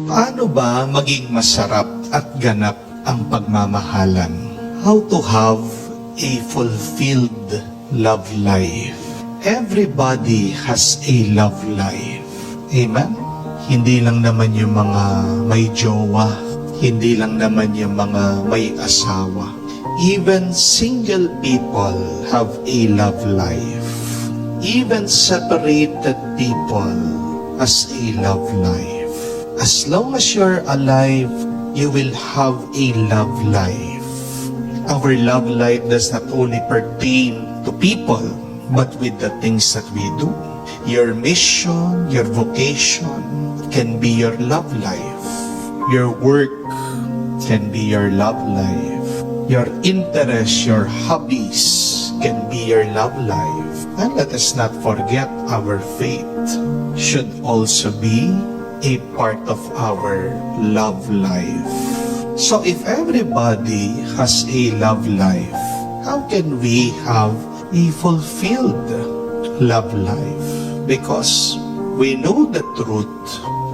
Paano ba maging masarap at ganap ang pagmamahalan? How to have a fulfilled love life? Everybody has a love life. Amen? Hindi lang naman yung mga may jowa, hindi lang naman yung mga may asawa. Even single people have a love life. Even separated people has a love life. As long as you're alive, you will have a love life. Our love life does not only pertain to people, but with the things that we do. Your mission, your vocation can be your love life. Your work can be your love life. Your interest, your hobbies can be your love life. And let us not forget our faith should also be a part of our love life. So if everybody has a love life, how can we have a fulfilled love life? Because we know the truth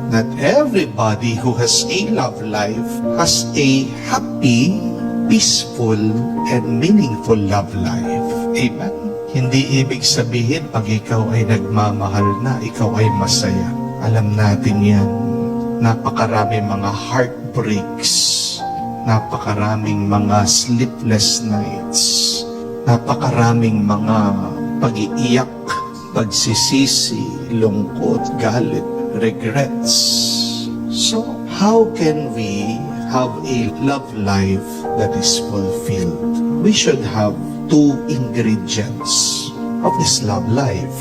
that everybody who has a love life has a happy, peaceful, and meaningful love life. Amen? Hindi ibig sabihin pag ikaw ay nagmamahal na, ikaw ay masaya. Alam natin yan. Napakarami mga heartbreaks. Napakaraming mga sleepless nights. Napakaraming mga pag-iiyak, pagsisisi, lungkot, galit, regrets. So, how can we have a love life that is fulfilled? We should have two ingredients of this love life.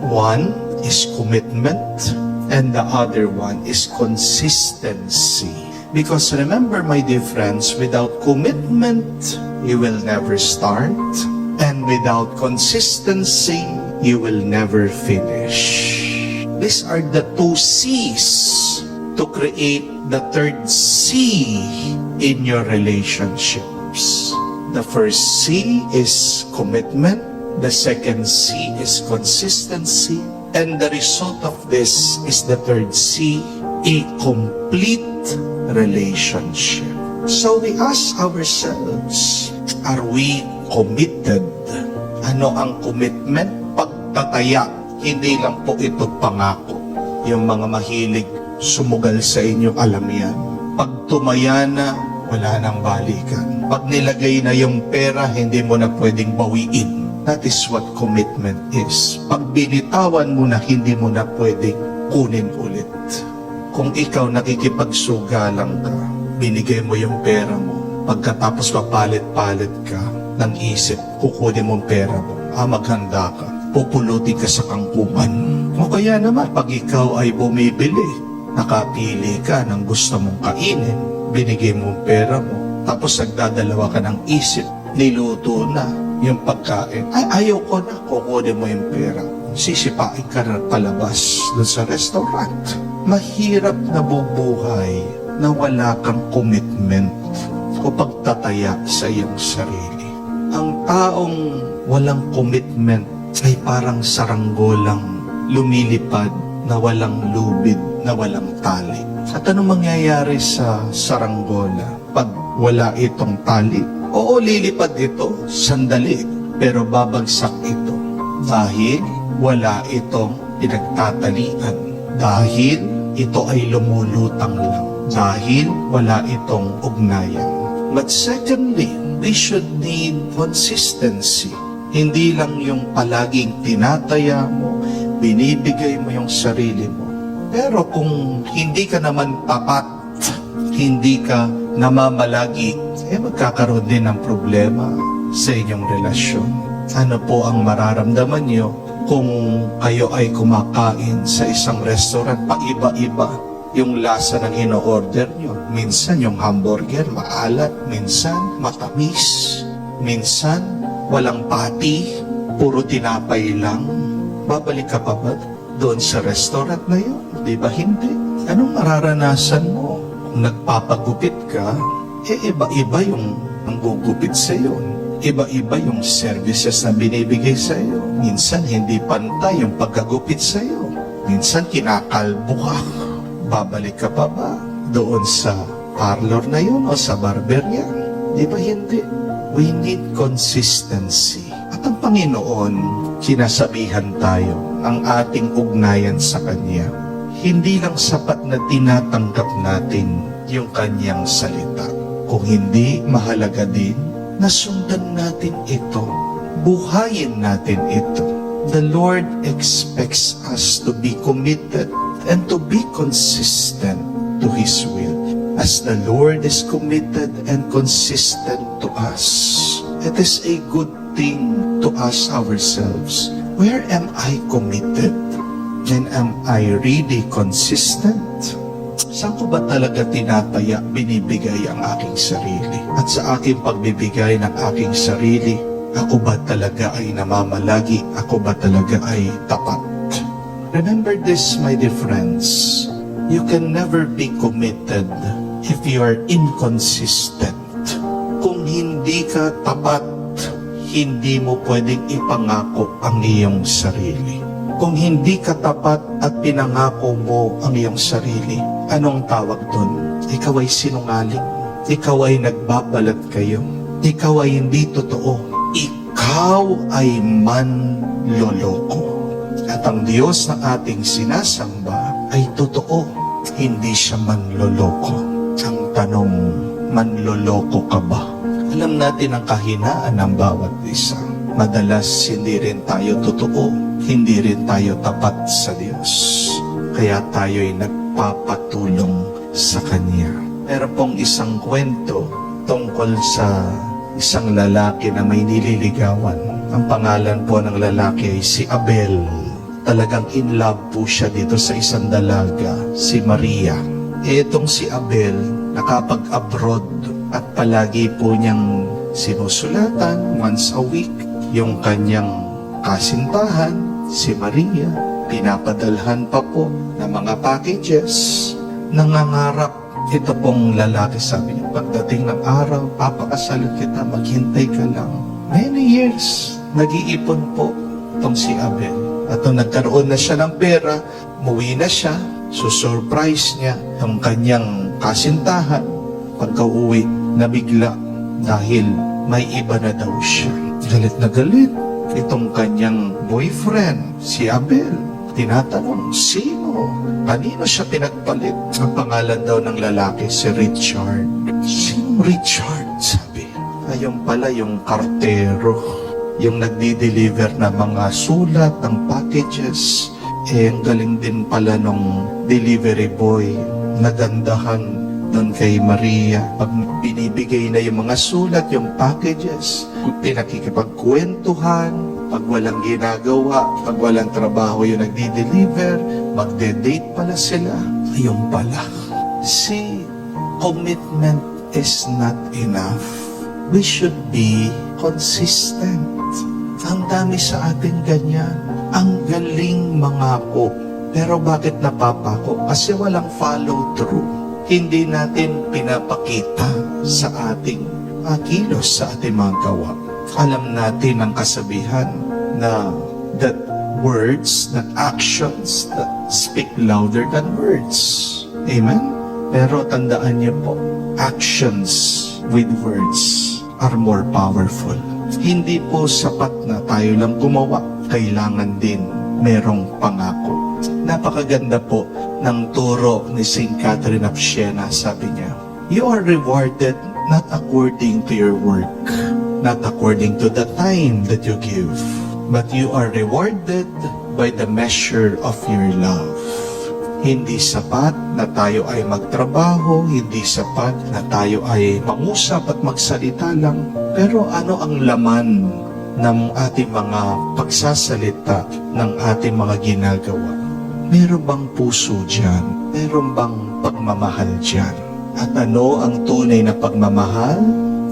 One is commitment, and the other one is consistency. Because remember, my dear friends, without commitment, you will never start. And without consistency, you will never finish. These are the two C's to create the third C in your relationships. The first C is commitment. The second C is consistency. And the result of this is the third C, a complete relationship. So we ask ourselves, are we committed? Ano ang commitment? Pagtataya. Hindi lang po ito pangako. Yung mga mahilig sumugal sa inyo, alam yan. Pag tumaya na, wala nang balikan. Pag nilagay na yung pera, hindi mo na pwedeng bawiin. That is what commitment is. Pag binitawan mo na, hindi mo na pwedeng kunin ulit. Kung ikaw nakikipagsugalang ka, binigay mo yung pera mo, pagkatapos papalit-palit ka ng isip, kukunin mo yung pera mo, maghanda ka, pupulutin ka sa kangkungan. O kaya naman, pag ikaw ay bumibili, nakapili ka ng gusto mong kainin, binigay mo yung pera mo, tapos nagdadalawa ka ng isip, niluto na yung pagkain. Ay, ayaw ko na, kukunin mo yung pera. Sisipain ka na palabas doon sa restaurant. Mahirap na bubuhay na wala kang commitment o pagtataya sa iyong sarili. Ang taong walang commitment ay parang saranggolang lumilipad na walang lubid, na walang tali. At anong mangyayari sa saranggola pag wala itong tali? Oo, lilipad ito, sandali, pero babagsak ito dahil wala itong pinagtatalian, dahil ito ay lumulutang lang, dahil wala itong ugnayan. But secondly, we should need consistency. Hindi lang yung palaging tinataya mo, binibigay mo yung sarili mo. Pero kung hindi ka naman tapat, hindi ka namamalagi, magkakaroon din ng problema sa inyong relasyon. Ano po ang mararamdaman nyo kung kayo ay kumakain sa isang restaurant, paiba-iba yung lasa ng ino-order nyo? Minsan yung hamburger maalat, minsan matamis, minsan walang pati, puro tinapay lang. Babalik ka pa ba doon sa restaurant na yun? Di ba hindi? Anong mararanasan mo? Kung nagpapagupit ka, iba-iba yung gugupit sa iyo. Iba-iba yung services na binibigay sa iyo. Minsan hindi pantay yung pagkagupit sa iyo. Minsan kinakalbo ka Babalik ka pa ba doon sa parlor na yun o sa barberya? Di ba hindi? We need consistency. At ang Panginoon, sinasabihan tayo ang ating ugnayan sa Kanya. Hindi lang sapat na tinatanggap natin yung Kanyang salita. Kung hindi, mahalaga din na sundan natin ito. Buhayin natin ito. The Lord expects us to be committed and to be consistent to His will. As the Lord is committed and consistent to us, it is a good thing to ask ourselves, where am I committed? And am I really consistent? Saan ko ba talaga tinataya, binibigay ang aking sarili? At sa aking pagbibigay ng aking sarili, ako ba talaga ay namamalagi? Ako ba talaga ay tapat? Remember this, my dear friends. You can never be committed if you are inconsistent. Kung hindi ka tapat, hindi mo pwedeng ipangako ang iyong sarili. Kung hindi ka tapat at pinangako mo ang iyong sarili, anong tawag doon? Ikaw ay sinungaling. Ikaw ay nagbabalat kayo. Ikaw ay hindi totoo. Ikaw ay manloloko. At ang Diyos na ating sinasamba ay totoo. Hindi siya manloloko. Ang tanong, manloloko ka ba? Alam natin ang kahinaan ng bawat isa. Madalas hindi rin tayo totoo. Hindi rin tayo tapat sa Diyos. Kaya tayo'y nagpapatulong sa Kanya. Meron pong isang kwento tungkol sa isang lalaki na may nililigawan. Ang pangalan po ng lalaki ay si Abel. Talagang in love po siya dito sa isang dalaga, si Maria. Itong si Abel, nakapag-abroad at palagi po niyang sinusulatan once a week yung kanyang kasintahan, si Maria. Pinapadalhan pa po ng mga packages. Nangangarap ito pong lalaki, sabi niya, pagdating ng araw, papakasalan kita, maghintay ka lang. Many years, nag-iipon po itong si Abel. At nung nagkaroon na siya ng pera, muwi na siya, susurprise niya ang kanyang kasintahan. Pagka-uwi, nabigla dahil may iba na daw siya. Galit na galit itong kanyang boyfriend, si Abel. Tinatanong, sino? Kanino siya pinagpalit? Ang pangalan daw ng lalaki, si Richard. Sino Richard? Sabi. Ayun pala yung kartero, yung nagdi-deliver na mga sulat ng packages. Ang galing din pala nung delivery boy. Nagandahan doon kay Maria. Pag binibigay na yung mga sulat, yung packages, pinakikipagkwentuhan. Pag walang ginagawa, pag walang trabaho yung nagdi-deliver, magde-date pala sila. Ayun pala. See, commitment is not enough. We should be consistent. Ang dami sa atin ganyan. Ang galing mangako. Pero bakit napapako? Kasi walang follow through. Hindi natin pinapakita sa ating kilos, sa ating mga gawa. Alam natin ang kasabihan na that words, that actions, that speak louder than words. Amen? Pero tandaan niyo po, actions with words are more powerful. Hindi po sapat na tayo lang gumawa. Kailangan din merong pangako. Napakaganda po ng turo ni St. Catherine of Siena. Sabi niya, you are rewarded not according to your work, not according to the time that you give, but you are rewarded by the measure of your love. Hindi sapat na tayo ay magtrabaho, hindi sapat na tayo ay mangusap at magsalita lang. Pero ano ang laman ng ating mga pagsasalita, ng ating mga ginagawa? Meron bang puso dyan? Meron bang pagmamahal dyan? At ano ang tunay na pagmamahal?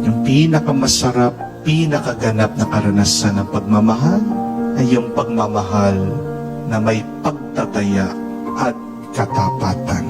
Yung pinakamasarap, pinakaganap na karanasan ng pagmamahal ay yung pagmamahal na may pagtataya at katapatan.